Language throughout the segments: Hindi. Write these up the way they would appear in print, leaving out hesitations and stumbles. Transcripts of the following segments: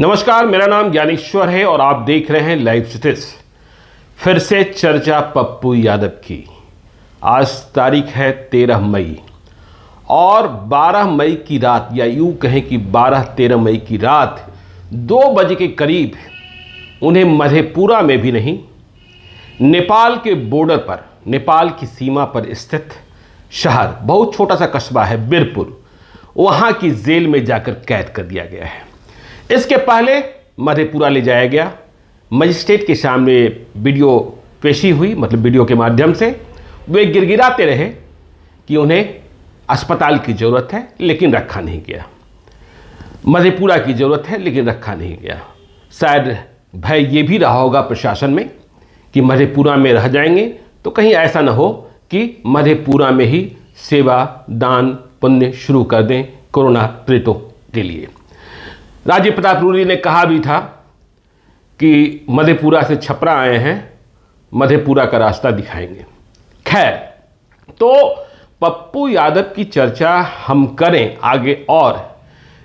नमस्कार, मेरा नाम ज्ञानेश्वर है और आप देख रहे हैं लाइव स्टेटस। फिर से चर्चा पप्पू यादव की। आज तारीख है 13 मई और 12 मई की रात, या यूँ कहें कि 12-13 मई की रात 2 बजे के करीब उन्हें मधेपुरा में भी नहीं, नेपाल के बॉर्डर पर, नेपाल की सीमा पर स्थित शहर, बहुत छोटा सा कस्बा है बीरपुर, वहाँ की जेल में जाकर कैद कर दिया गया है। इसके पहले मधेपुरा ले जाया गया, मजिस्ट्रेट के सामने वीडियो पेशी हुई, मतलब वीडियो के माध्यम से वे गिड़गिड़ाते रहे कि उन्हें अस्पताल की ज़रूरत है लेकिन रखा नहीं गया, मधेपुरा की ज़रूरत है लेकिन रखा नहीं गया। शायद भय ये भी रहा होगा प्रशासन में कि मधेपुरा में रह जाएंगे तो कहीं ऐसा ना हो कि मधेपुरा में ही सेवा दान पुण्य शुरू कर दें कोरोना पीड़ितों के लिए। राजीव प्रताप रूडी ने कहा भी था कि मधेपुरा से छपरा आए हैं, मधेपुरा का रास्ता दिखाएंगे। खैर, तो पप्पू यादव की चर्चा हम करें आगे, और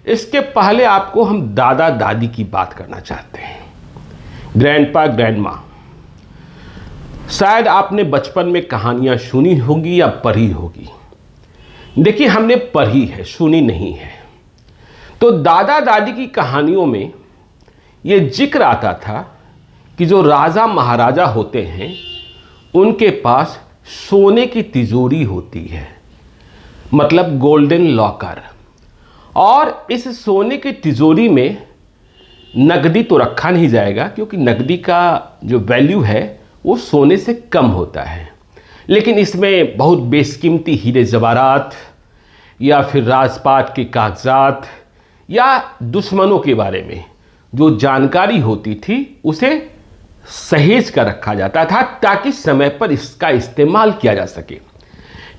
इसके पहले आपको हम दादा दादी की बात करना चाहते हैं। ग्रैंडपा ग्रैंडमा, शायद आपने बचपन में कहानियां सुनी होगी या पढ़ी होगी। देखिए, हमने पढ़ी है, सुनी नहीं है। तो दादा दादी की कहानियों में ये जिक्र आता था कि जो राजा महाराजा होते हैं उनके पास सोने की तिजोरी होती है, मतलब गोल्डन लॉकर, और इस सोने की तिजोरी में नकदी तो रखा नहीं जाएगा क्योंकि नकदी का जो वैल्यू है वो सोने से कम होता है, लेकिन इसमें बहुत बेशकीमती हीरे जवाहरात या फिर राजपाट के कागजात या दुश्मनों के बारे में जो जानकारी होती थी उसे सहेज कर रखा जाता था ताकि समय पर इसका इस्तेमाल किया जा सके।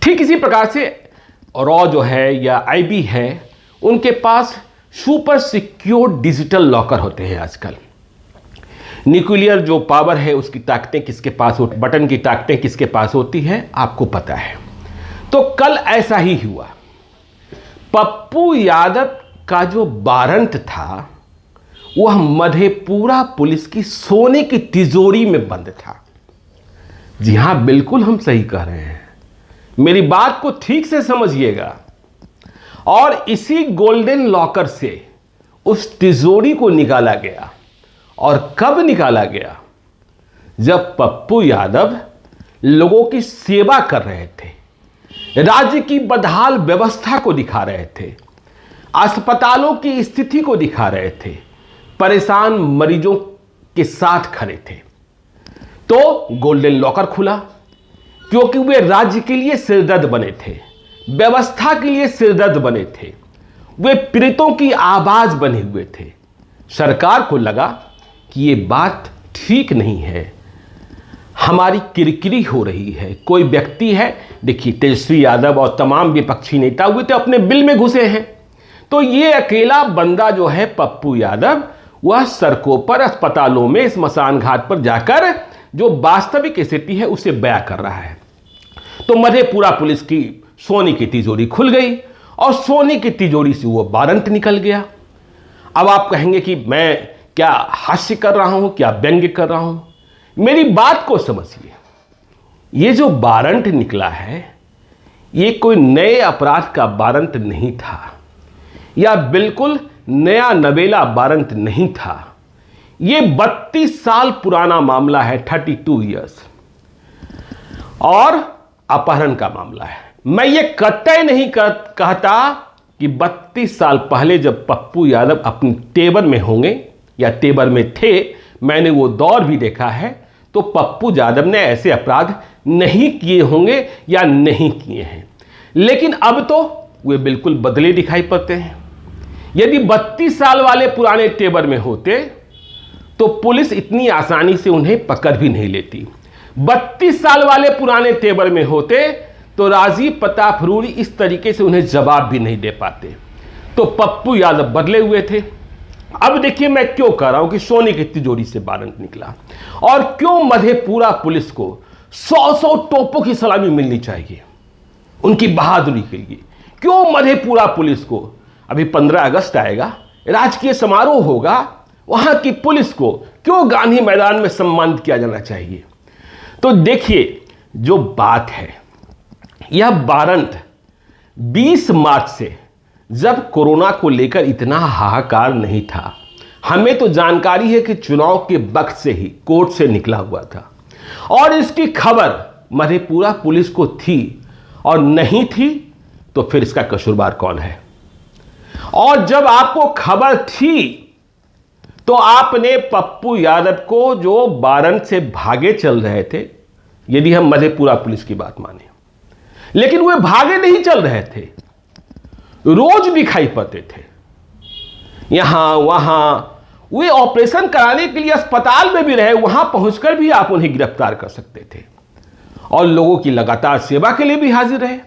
ठीक इसी प्रकार से रॉ जो है या आईबी है, उनके पास सुपर सिक्योर डिजिटल लॉकर होते हैं आजकल। न्यूक्लियर जो पावर है उसकी ताकतें किसके पास होती, बटन की ताकतें किसके पास होती है, आपको पता है। तो कल ऐसा ही हुआ। पप्पू यादव का जो वारंट था वह मधेपुरा पुलिस की सोने की तिजोरी में बंद था। जी हां, बिल्कुल हम सही कह रहे हैं, मेरी बात को ठीक से समझिएगा। और इसी गोल्डन लॉकर से उस तिजोरी को निकाला गया। और कब निकाला गया? जब पप्पू यादव लोगों की सेवा कर रहे थे, राज्य की बदहाल व्यवस्था को दिखा रहे थे, अस्पतालों की स्थिति को दिखा रहे थे, परेशान मरीजों के साथ खड़े थे, तो गोल्डन लॉकर खुला क्योंकि वे राज्य के लिए सिरदर्द बने थे, व्यवस्था के लिए सिरदर्द बने थे, वे पीड़ितों की आवाज बने हुए थे। सरकार को लगा कि ये बात ठीक नहीं है, हमारी किरकिरी हो रही है। कोई व्यक्ति है, देखिए तेजस्वी यादव और तमाम विपक्षी नेता हुए तो अपने बिल में घुसे हैं, तो ये अकेला बंदा जो है पप्पू यादव, वह सड़कों पर, अस्पतालों में, स्मशान घाट पर जाकर जो वास्तविक स्थिति है उसे बयां कर रहा है। तो मधेपुरा पुलिस की सोने की तिजोरी खुल गई और सोने की तिजोरी से वो वारंट निकल गया। अब आप कहेंगे कि मैं क्या हास्य कर रहा हूं, क्या व्यंग्य कर रहा हूं? मेरी बात को समझिए। ये जो वारंट निकला है ये कोई नए अपराध का वारंट नहीं था, या बिल्कुल नया नवेला वारंट नहीं था। ये 32 साल पुराना मामला है, 32 इयर्स, और अपहरण का मामला है। मैं ये कतई नहीं कहता कि 32 साल पहले जब पप्पू यादव अपनी टेबर में होंगे या टेबर में थे, मैंने वो दौर भी देखा है, तो पप्पू यादव ने ऐसे अपराध नहीं किए होंगे या नहीं किए हैं, लेकिन अब तो वे बिल्कुल बदले दिखाई पड़ते हैं। यदि 32 साल वाले पुराने टेबर में होते तो पुलिस इतनी आसानी से उन्हें पकड़ भी नहीं लेती। 32 साल वाले पुराने टेबर में होते तो राजीव प्रताप रूडी इस तरीके से उन्हें जवाब भी नहीं दे पाते। तो पप्पू यादव बदले हुए थे। अब देखिए मैं क्यों कह रहा हूं कि सोने की तिजोरी से वारंट निकला, और क्यों मधेपुरा पुलिस को 100 तोपों की सलामी मिलनी चाहिए उनकी बहादुरी के लिए। क्यों मधेपुरा पुलिस को, अभी 15 अगस्त आएगा, राजकीय समारोह होगा, वहां की पुलिस को क्यों गांधी मैदान में सम्मानित किया जाना चाहिए? तो देखिए, जो बात है, यह वारंट 20 मार्च से, जब कोरोना को लेकर इतना हाहाकार नहीं था, हमें तो जानकारी है कि चुनाव के वक्त से ही कोर्ट से निकला हुआ था और इसकी खबर मधेपुरा पुलिस को थी, और नहीं थी तो फिर इसका कसूरवार कौन है? और जब आपको खबर थी तो आपने पप्पू यादव को, जो वारंट से भागे चल रहे थे, यदि हम मधेपुरा पुलिस की बात माने, लेकिन वे भागे नहीं चल रहे थे, रोज दिखाई पड़ते थे यहां वहां। वे ऑपरेशन कराने के लिए अस्पताल में भी रहे, वहां पहुंचकर भी आप उन्हें गिरफ्तार कर सकते थे और लोगों की लगातार सेवा के लिए भी हाजिर रहे।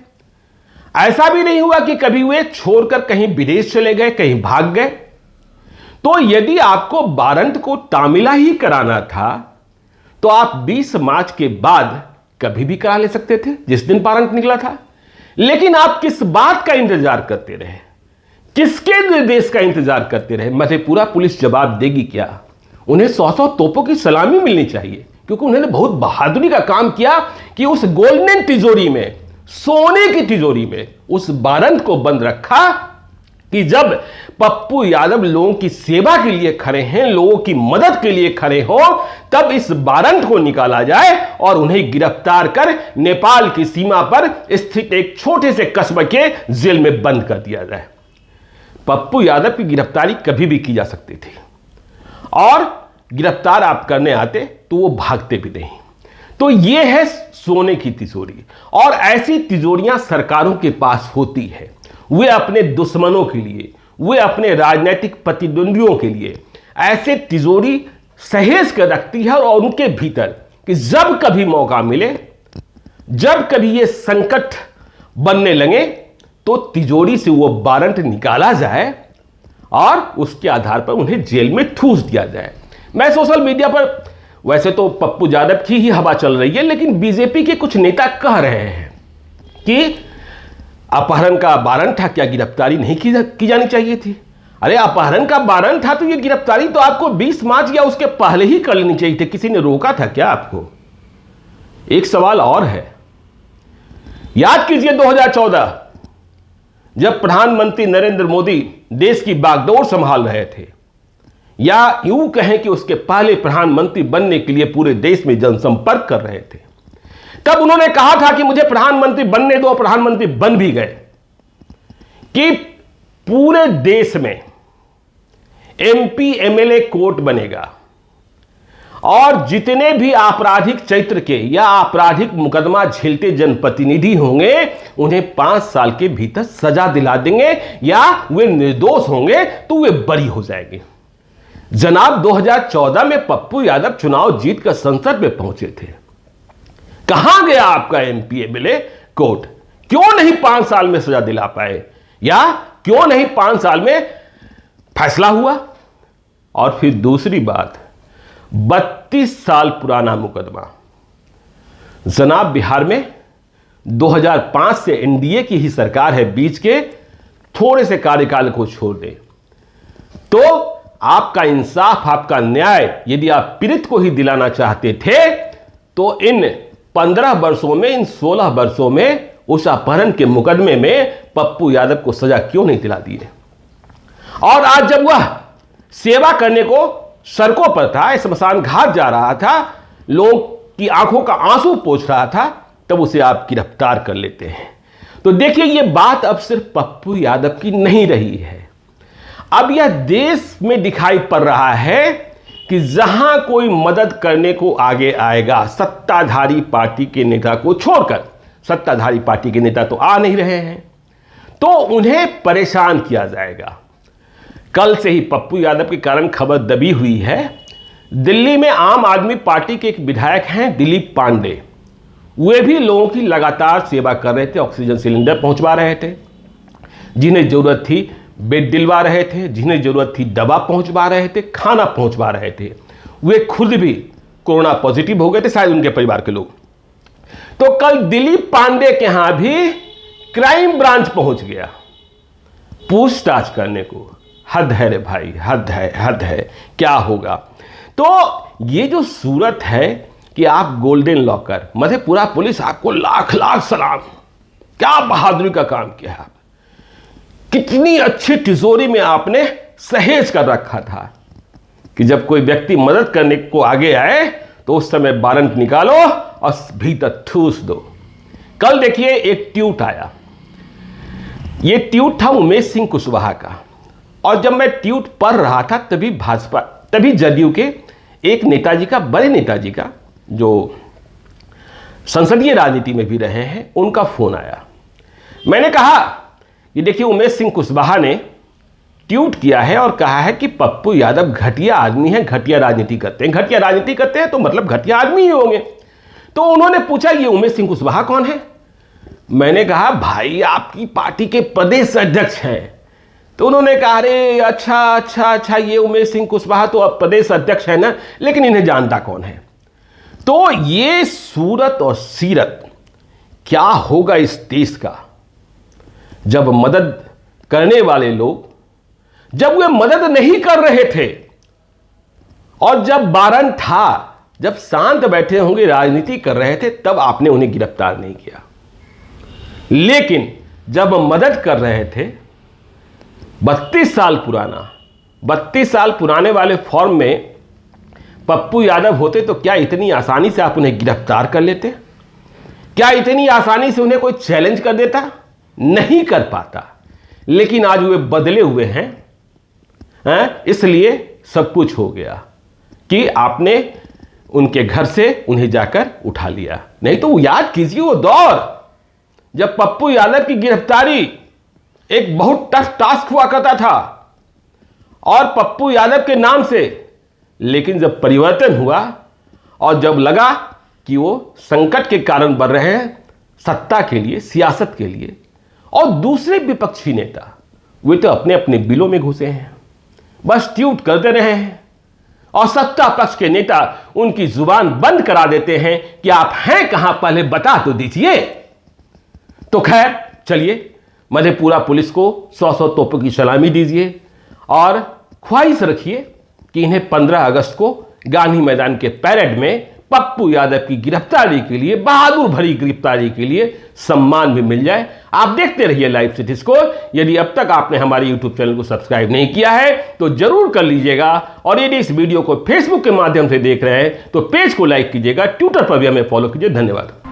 ऐसा भी नहीं हुआ कि कभी वे छोड़कर कहीं विदेश चले गए, कहीं भाग गए। तो यदि आपको वारंट को तामीला ही कराना था तो आप 20 मार्च के बाद कभी भी करा ले सकते थे, जिस दिन वारंट निकला था। लेकिन आप किस बात का इंतजार करते रहे? किसके निर्देश का इंतजार करते रहे? मधेपुरा पुलिस जवाब देगी क्या? उन्हें 100 तोपों की सलामी मिलनी चाहिए, क्योंकि उन्होंने बहुत बहादुरी का काम किया कि उस गोल्डन तिजोरी में, सोने की तिजोरी में, उस वारंट को बंद रखा कि जब पप्पू यादव लोगों की सेवा के लिए खड़े हैं, लोगों की मदद के लिए खड़े हो, तब इस वारंट को निकाला जाए और उन्हें गिरफ्तार कर नेपाल की सीमा पर स्थित एक छोटे से कस्बे के जेल में बंद कर दिया जाए। पप्पू यादव की गिरफ्तारी कभी भी की जा सकती थी, और गिरफ्तार आप करने आते तो वो भागते भी नहीं। तो ये है सोने की तिजोरी, और ऐसी तिजोरियां सरकारों के पास होती है। वे अपने दुश्मनों के लिए, वे अपने राजनीतिक प्रतिद्वंदियों के लिए ऐसे तिजोरी सहेज कर रखती है, और उनके भीतर कि जब कभी मौका मिले, जब कभी ये संकट बनने लगे, तो तिजोरी से वो वारंट निकाला जाए और उसके आधार पर उन्हें जेल में ठूस दिया जाए। मैं सोशल मीडिया पर, वैसे तो पप्पू यादव की ही हवा चल रही है, लेकिन बीजेपी के कुछ नेता कह रहे हैं कि अपहरण का वारंट था, क्या गिरफ्तारी नहीं की जानी चाहिए थी? अरे अपहरण का वारंट था तो ये गिरफ्तारी तो आपको 20 मार्च या उसके पहले ही कर लेनी चाहिए थी। किसी ने रोका था क्या आपको? एक सवाल और है, याद कीजिए 2014, जब प्रधानमंत्री नरेंद्र मोदी देश की बागडोर संभाल रहे थे, या यूं कहें कि उसके पहले प्रधानमंत्री बनने के लिए पूरे देश में जनसंपर्क कर रहे थे, तब उन्होंने कहा था कि मुझे प्रधानमंत्री बनने दो। प्रधानमंत्री बन भी गए कि पूरे देश में एमपी एमएलए कोर्ट बनेगा, और जितने भी आपराधिक चरित्र के या आपराधिक मुकदमा झेलते जनप्रतिनिधि होंगे, उन्हें 5 साल के भीतर सजा दिला देंगे, या वे निर्दोष होंगे तो वे बरी हो जाएंगे। जनाब 2014 में पप्पू यादव चुनाव जीतकर संसद में पहुंचे थे। कहां गया आपका एमपी एमएलए कोर्ट? क्यों नहीं 5 साल में सजा दिला पाए, या क्यों नहीं 5 साल में फैसला हुआ? और फिर दूसरी बात, 32 साल पुराना मुकदमा। जनाब बिहार में 2005 से एनडीए की ही सरकार है, बीच के थोड़े से कार्यकाल को छोड़ दे तो आपका इंसाफ, आपका न्याय यदि आप पीड़ित को ही दिलाना चाहते थे, तो इन 15 वर्षों में, इन 16 वर्षों में उस अपहरण के मुकदमे में पप्पू यादव को सजा क्यों नहीं दिला दी? और आज जब वह सेवा करने को सड़कों पर था, स्मशान घाट जा रहा था, लोगों की आंखों का आंसू पोंछ रहा था, तब उसे आप गिरफ्तार कर लेते हैं। तो देखिए, यह बात अब सिर्फ पप्पू यादव की नहीं रही है, अब यह देश में दिखाई पड़ रहा है कि जहां कोई मदद करने को आगे आएगा, सत्ताधारी पार्टी के नेता को छोड़कर, सत्ताधारी पार्टी के नेता तो आ नहीं रहे हैं, तो उन्हें परेशान किया जाएगा। कल से ही पप्पू यादव के कारण खबर दबी हुई है। दिल्ली में आम आदमी पार्टी के एक विधायक हैं दिलीप पांडे, वे भी लोगों की लगातार सेवा कर रहे थे, ऑक्सीजन सिलेंडर पहुंचवा रहे थे, जिन्हें जरूरत थी बेड दिलवा रहे थे, जिन्हें जरूरत थी दवा पहुंचवा रहे थे, खाना पहुंचवा रहे थे। वे खुद भी कोरोना पॉजिटिव हो गए थे, शायद उनके परिवार के लोग। तो कल दिलीप पांडे के यहां भी क्राइम ब्रांच पहुंच गया पूछताछ करने को। हद है रे भाई, हद है, हद है। क्या होगा? तो ये जो सूरत है कि आप गोल्डन लॉकर, मधेपुरा पुलिस आपको लाख लाख सलाम। क्या बहादुरी का काम किया है आप। कितनी अच्छी तिजोरी में आपने सहेज कर रखा था कि जब कोई व्यक्ति मदद करने को आगे आए तो उस समय वारंट निकालो और भीतर ठूस दो। कल देखिए एक ट्वीट आया, ये ट्वीट था उमेश सिंह कुशवाहा का, और जब मैं ट्वीट पढ़ रहा था तभी जदयू के एक नेताजी का, बड़े नेताजी का, जो संसदीय राजनीति में भी रहे हैं, उनका फोन आया। मैंने कहा कि देखिए उमेश सिंह कुशवाहा ने ट्वीट किया है और कहा है कि पप्पू यादव घटिया आदमी है, घटिया राजनीति करते हैं। घटिया राजनीति करते हैं तो मतलब घटिया आदमी ही होंगे। तो उन्होंने पूछा ये उमेश सिंह कुशवाहा कौन है? मैंने कहा भाई आपकी पार्टी के प्रदेश अध्यक्ष हैं। तो उन्होंने कहा अरे अच्छा, ये उमेश सिंह कुशवाहा तो अब प्रदेश अध्यक्ष है ना, लेकिन इन्हें जानता कौन है। तो ये सूरत और सीरत क्या होगा इस देश का, जब मदद करने वाले लोग, जब वे मदद नहीं कर रहे थे और जब वारंट था, जब शांत बैठे होंगे राजनीति कर रहे थे, तब आपने उन्हें गिरफ्तार नहीं किया। लेकिन जब मदद कर रहे थे, 32 साल पुराने वाले फॉर्म में पप्पू यादव होते तो क्या इतनी आसानी से आप उन्हें गिरफ्तार कर लेते? क्या इतनी आसानी से उन्हें कोई चैलेंज कर देता? नहीं कर पाता। लेकिन आज वे बदले हुए हैं, इसलिए सब कुछ हो गया कि आपने उनके घर से उन्हें जाकर उठा लिया। नहीं तो याद कीजिए वो दौर जब पप्पू यादव की गिरफ्तारी एक बहुत टफ टास्क हुआ करता था और पप्पू यादव के नाम से। लेकिन जब परिवर्तन हुआ और जब लगा कि वो संकट के कारण बढ़ रहे हैं सत्ता के लिए, सियासत के लिए, और दूसरे विपक्षी नेता वे तो अपने अपने बिलों में घुसे हैं, बस ट्वीट करते रहे हैं, और सत्ता पक्ष के नेता उनकी जुबान बंद करा देते हैं कि आप हैं कहां, पहले बता तो दीजिए। तो खैर चलिए, मधेपुरा पुलिस को 100 तोपों की सलामी दीजिए और ख्वाहिश रखिए कि इन्हें 15 अगस्त को गांधी मैदान के पैरेड में पप्पू यादव की गिरफ्तारी के लिए, बहादुर भरी गिरफ्तारी के लिए सम्मान भी मिल जाए। आप देखते रहिए लाइव सिटीज को। यदि अब तक आपने हमारे यूट्यूब चैनल को सब्सक्राइब नहीं किया है तो जरूर कर लीजिएगा, और यदि इस वीडियो को फेसबुक के माध्यम से देख रहे हैं तो पेज को लाइक कीजिएगा, ट्विटर पर भी हमें फॉलो कीजिए। धन्यवाद।